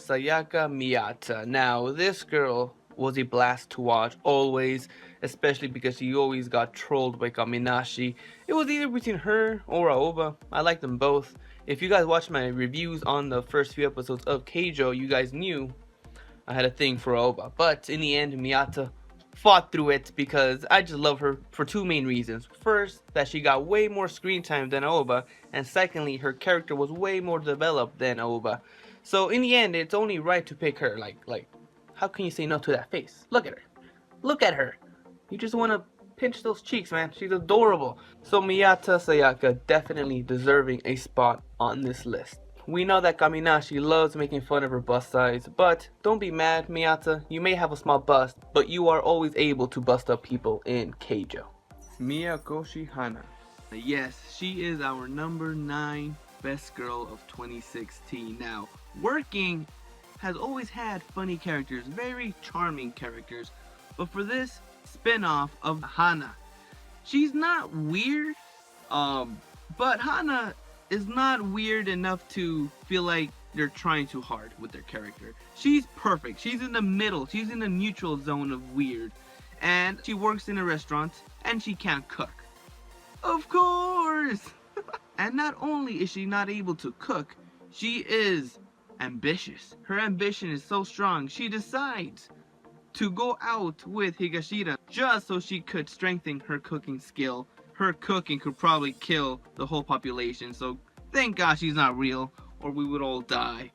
Sayaka Miyata. Now, this girl was a blast to watch, always, especially because she always got trolled by Kaminashi. It was either between her or Aoba. I liked them both. If you guys watched my reviews on the first few episodes of Keijo, you guys knew I had a thing for Aoba. But in the end, Miyata fought through it because I just love her for two main reasons. First, that she got way more screen time than Aoba, and secondly, her character was way more developed than Aoba. So in the end, it's only right to pick her. How can you say no to that face? Look at her. Look at her. You just want to pinch those cheeks, man. She's adorable. So Miyata Sayaka definitely deserving a spot on this list. We know that Kaminashi loves making fun of her bust size, but don't be mad, Miyata. You may have a small bust, but you are always able to bust up people in Keijo. Miyakoshi Hana. Yes, she is our number 9 best girl of 2016. Now, Working has always had funny characters, very charming characters, but for this spin-off of Hana, she's not weird, but Hana is not weird enough to feel like they're trying too hard with their character. She's perfect. She's in the middle. She's in the neutral zone of weird. And she works in a restaurant and she can't cook. Of course! And not only is she not able to cook, she is ambitious. Her ambition is so strong, she decides to go out with Higashida just so she could strengthen her cooking skill. Her cooking could probably kill the whole population, so thank God she's not real, or we would all die.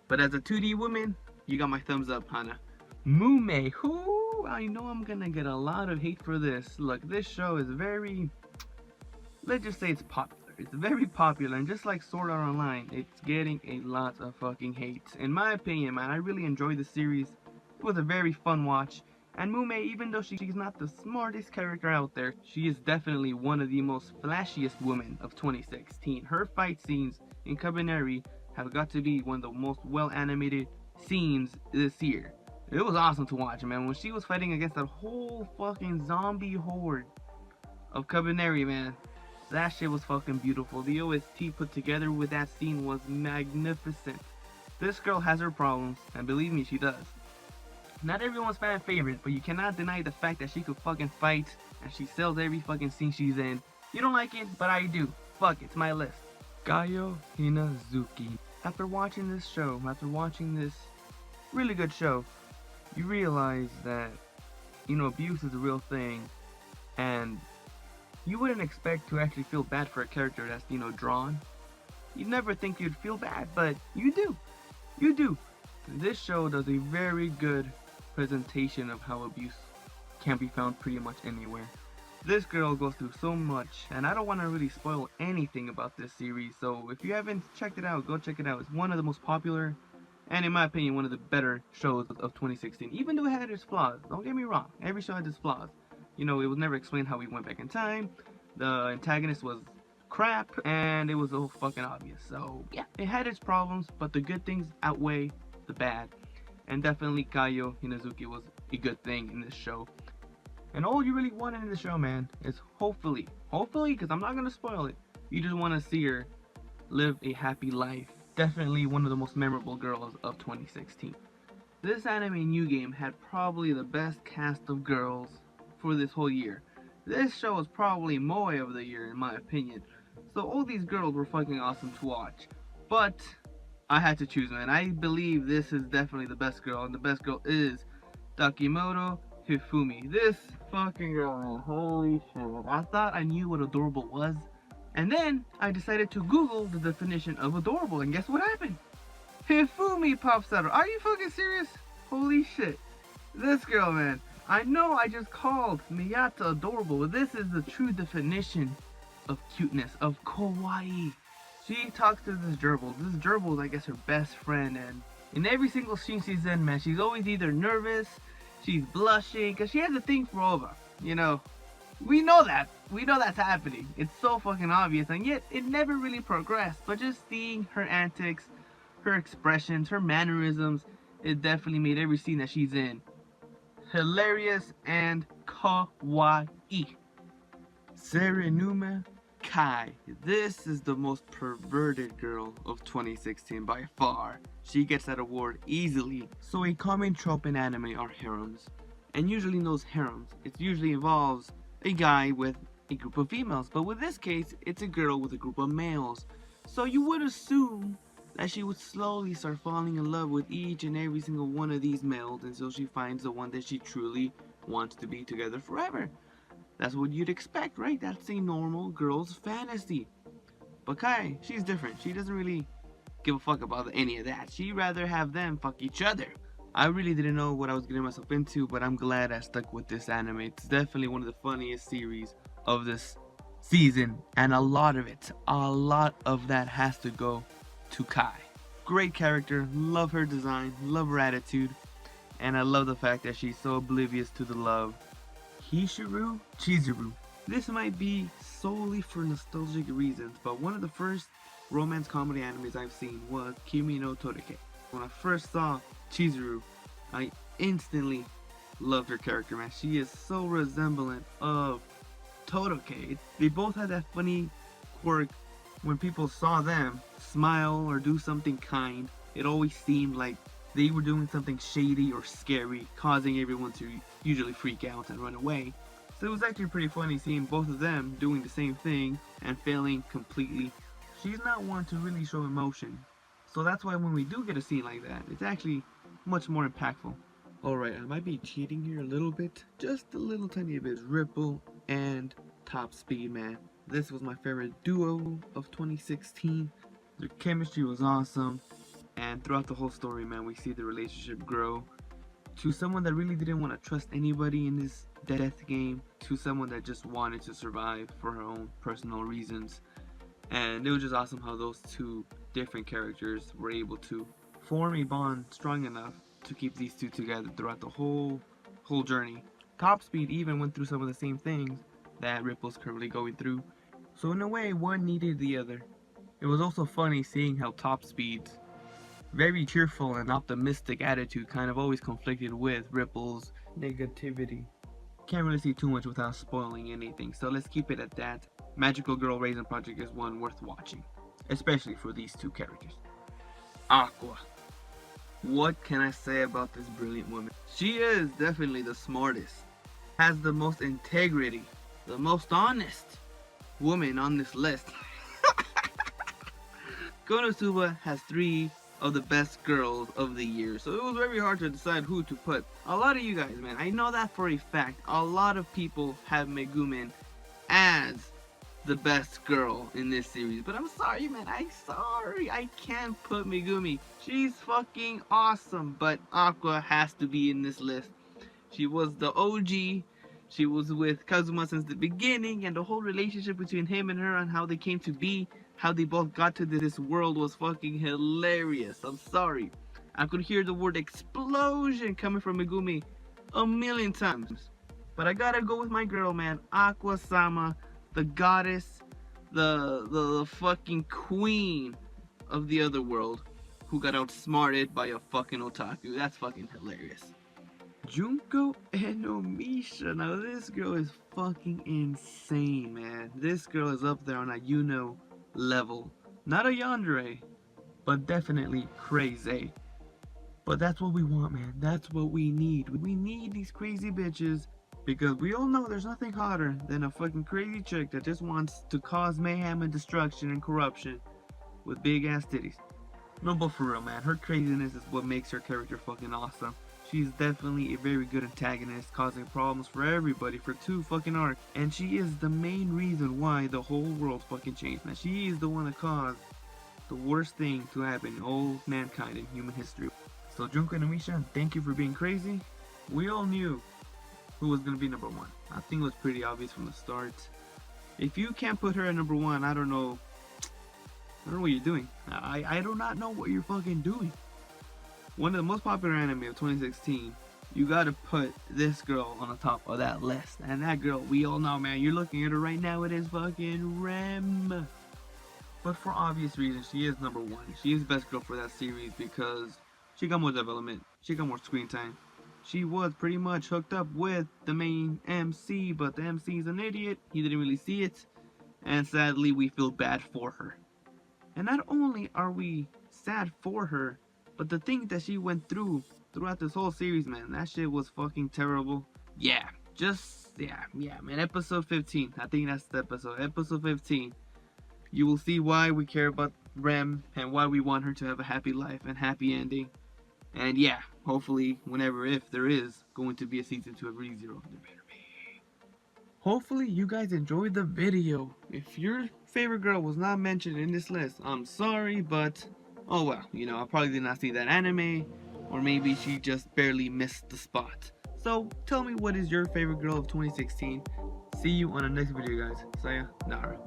But as a 2D woman, you got my thumbs up, Hana. Mume, who I know I'm gonna get a lot of hate for this. Look, this show is very, let's just say it's popular. It's very popular, and just like Sword Art Online, it's getting a lot of fucking hate. In my opinion, man, I really enjoyed the series. It was a very fun watch. And Mume, even though she's not the smartest character out there, she is definitely one of the most flashiest women of 2016. Her fight scenes in Kabaneri have got to be one of the most well animated scenes this year. It was awesome to watch, man. When she was fighting against that whole fucking zombie horde of Kabaneri, man, that shit was fucking beautiful. The OST put together with that scene was magnificent. This girl has her problems, and believe me, she does. Not everyone's fan favorite, but you cannot deny the fact that she could fucking fight and she sells every fucking scene she's in. You don't like it, but I do. Fuck, it's my list. Gayo Hinazuki. After watching this show, after watching this really good show, you realize that, abuse is a real thing, and you wouldn't expect to actually feel bad for a character that's, drawn. You'd never think you'd feel bad, but you do. You do. This show does a very good presentation of how abuse can be found pretty much anywhere. This girl goes through so much, and I don't want to really spoil anything about this series, so if you haven't checked it out, go check it out. It's one of the most popular, and in my opinion, one of the better shows of 2016, even though it had its flaws. Don't get me wrong, every show had its flaws. It was never explained how we went back in time, the antagonist was crap, and it was all fucking obvious. So yeah, it had its problems, but the good things outweigh the bad. And definitely Gayo Hinazuki was a good thing in this show. And all you really wanted in the show, man, is hopefully, because I'm not going to spoil it, you just want to see her live a happy life. Definitely one of the most memorable girls of 2016. This anime new game had probably the best cast of girls for this whole year. This show was probably Moe of the year in my opinion. So all these girls were fucking awesome to watch. But I had to choose, man. I believe this is definitely the best girl, and the best girl is Takimoto Hifumi. This fucking girl, man. Holy shit. I thought I knew what adorable was. And then I decided to Google the definition of adorable, and guess what happened? Hifumi pops out. Are you fucking serious? Holy shit. This girl, man. I know I just called Miyata adorable, but this is the true definition of cuteness, of kawaii. She talks to this gerbil. This gerbil is, I guess, her best friend, and in every single scene she's in, man, she's always either nervous, she's blushing, because she has a thing for Ova. We know that. We know that's happening. It's so fucking obvious, and yet it never really progressed. But just seeing her antics, her expressions, her mannerisms, it definitely made every scene that she's in hilarious and kawaii. Serenuma Kai. This is the most perverted girl of 2016 by far. She gets that award easily. So a common trope in anime are harems. And usually in those harems, it usually involves a guy with a group of females. But with this case, it's a girl with a group of males. So you would assume that she would slowly start falling in love with each and every single one of these males until she finds the one that she truly wants to be together forever. That's what you'd expect, right? That's a normal girl's fantasy. But Kai, she's different. She doesn't really give a fuck about any of that. She'd rather have them fuck each other. I really didn't know what I was getting myself into, but I'm glad I stuck with this anime. It's definitely one of the funniest series of this season, and a lot of that has to go to Kai. Great character, love her design, love her attitude, and I love the fact that she's so oblivious to the love. Chizuru. This might be solely for nostalgic reasons, but one of the first romance comedy animes I've seen was Kimi no Torike. When I first saw Chizuru, I instantly loved her character, man. She is so resemblant of Todoroki. They both had that funny quirk. When people saw them smile or do something kind, it always seemed like they were doing something shady or scary, causing everyone to usually freak out and run away. So it was actually pretty funny seeing both of them doing the same thing and failing completely. She's not one to really show emotion, so that's why when we do get a scene like that, it's actually much more impactful. Alright, I might be cheating here a little bit, just a little tiny bit. Ripple and Top Speed, man. This was my favorite duo of 2016. Their chemistry was awesome. And throughout the whole story, man, we see the relationship grow to someone that really didn't want to trust anybody in this death game, to someone that just wanted to survive for her own personal reasons. And it was just awesome how those two different characters were able to form a bond strong enough to keep these two together throughout the whole journey. Top Speed even went through some of the same things that Ripple's currently going through. So in a way, one needed the other. It was also funny seeing how Top Speed's very cheerful and optimistic attitude kind of always conflicted with Ripple's negativity. Can't really see too much without spoiling anything, so let's keep it at that. Magical Girl Raisin Project is one worth watching, especially for these two characters. Aqua. What can I say about this brilliant woman? She is definitely the smartest, has the most integrity, the most honest woman on this list. Konosuba has 3 of the best girls of the year, so it was very hard to decide who to put. A lot of you guys, man, I know that for a fact, a lot of people have Megumin as the best girl in this series, but I'm sorry, man, I can't put Megumi. She's fucking awesome, but Aqua has to be in this list. She was the OG. She was with Kazuma since the beginning, and the whole relationship between him and her and how they came to be, how they both got to this world was fucking hilarious. I'm sorry. I could hear the word explosion coming from Megumi a million times. But I gotta go with my girl, man. Aqua-sama, the goddess, the fucking queen of the other world, who got outsmarted by a fucking otaku. That's fucking hilarious. Junko Enomiya. Now this girl is fucking insane, man. This girl is up there on a Yuno level. Not a yandere, but definitely crazy. But that's what we want, man. That's what we need. We need these crazy bitches, because we all know there's nothing hotter than a fucking crazy chick that just wants to cause mayhem and destruction and corruption with big ass titties. No, but for real, man, her craziness is what makes her character fucking awesome. She's definitely a very good antagonist, causing problems for everybody for 2 fucking arcs. And she is the main reason why the whole world fucking changed, man. She is the one that caused the worst thing to happen in all mankind in human history. So Junko Enomiya, thank you for being crazy. We all knew who was going to be number 1. I think it was pretty obvious from the start. If you can't put her at number 1, I don't know what you're doing. I do not know what you're fucking doing. One of the most popular anime of 2016, you gotta put this girl on the top of that list. And that girl, we all know, man, you're looking at her right now, it is fucking Rem. But for obvious reasons, she is number 1. She is best girl for that series because she got more development, she got more screen time. She was pretty much hooked up with the main MC, but the MC is an idiot. He didn't really see it. and sadly we feel bad for her. And not only are we sad for her, but the things that she went through throughout this whole series, man, that shit was fucking terrible. Yeah, yeah, man. Episode 15, I think that's the episode. Episode 15. You will see why we care about Rem and why we want her to have a happy life and happy ending. And yeah, hopefully, whenever, if there is going to be a season 2 of ReZero, there better be. Hopefully, you guys enjoyed the video. If your favorite girl was not mentioned in this list, I'm sorry, but oh well, I probably did not see that anime, or maybe she just barely missed the spot. So, tell me what is your favorite girl of 2016. See you on the next video, guys. Sayonara.